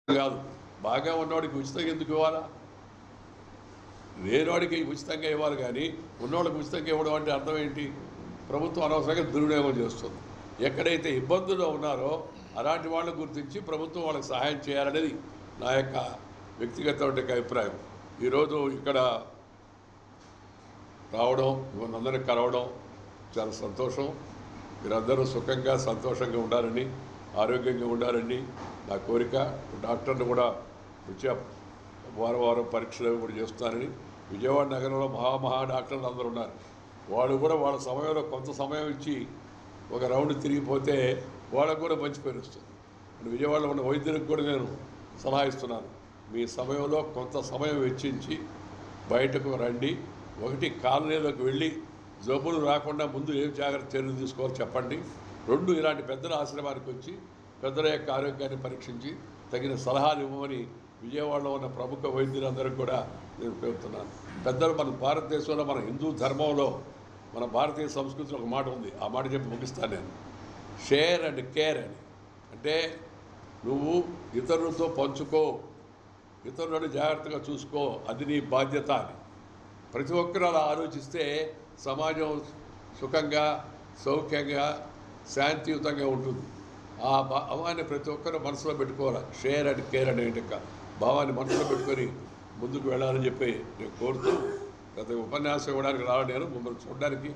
కాదు. బాగా ఉన్నవాడికి ఉచితంగా ఎందుకు ఇవ్వాలా? లేనివాడికి ఉచితంగా ఇవ్వాలి కానీ ఉన్నవాడికి ఉచితంగా ఇవ్వడం అంటే అర్థం ఏంటి? ప్రభుత్వం అనవసరంగా దుర్వినియోగం చేస్తుంది. ఎక్కడైతే ఇబ్బందుల్లో ఉన్నారో అలాంటి వాళ్ళని గుర్తించి ప్రభుత్వం వాళ్ళకి సహాయం చేయాలనేది నా యొక్క వ్యక్తిగతమైన అభిప్రాయం. ఈరోజు ఇక్కడ రావడం, మిమ్మల్ని అందరినీ కలవడం చాలా సంతోషం. మీరందరూ సుఖంగా సంతోషంగా ఉండాలని, ఆరోగ్యంగా ఉండాలని నా కోరిక. డాక్టర్లు కూడా వచ్చే వారం పరీక్షలు కూడా చేస్తానని. విజయవాడ నగరంలో మహా డాక్టర్లు అందరూ ఉన్నారు. వాళ్ళు కూడా వాళ్ళ సమయంలో కొంత సమయం ఇచ్చి ఒక రౌండ్ తిరిగిపోతే వాళ్ళకు కూడా మంచి పేరు వస్తుంది. విజయవాడలో ఉన్న వైద్యులకు కూడా నేను సలహా ఇస్తున్నాను. మీ సమయంలో కొంత సమయం వెచ్చించి బయటకు రండి. ఒకటి కాలనీలోకి వెళ్ళి జబ్బులు రాకుండా ముందు ఏం జాగ్రత్త చర్యలు తీసుకోవాలో చెప్పండి. 2 ఇలాంటి పెద్దల ఆశ్రమానికి వచ్చి పెద్దల యొక్క ఆరోగ్యాన్ని పరీక్షించి తగిన సలహాలు ఇవ్వమని విజయవాడలో ఉన్న ప్రముఖ వైద్యులందరికీ కూడా నేను చెబుతున్నాను. పెద్దలు మన భారతదేశంలో, మన హిందూ ధర్మంలో, మన భారతీయ సంస్కృతిలో ఒక మాట ఉంది. ఆ మాట చెప్పి ముగిస్తాను నేను. షేర్ అండ్ కేర్ అని. అంటే నువ్వు ఇతరులతో పంచుకో, ఇతరులను జాగ్రత్తగా చూసుకో, అది నీ బాధ్యత అని. ప్రతి ఒక్కరూ అలా ఆలోచిస్తే సమాజం సుఖంగా, సౌఖ్యంగా, శాంతియుతంగా ఉంటుంది. ఆ భావాన్ని ప్రతి ఒక్కరూ మనసులో పెట్టుకోవాలి. షేర్ అండ్ కేర్ అనే భావాన్ని మనసులో పెట్టుకొని ముందుకు వెళ్ళాలని చెప్పి నేను కోరుతూ గత ఉపన్యాసం ఇవ్వడానికి రావడం, నేను మిమ్మల్ని చూడడానికి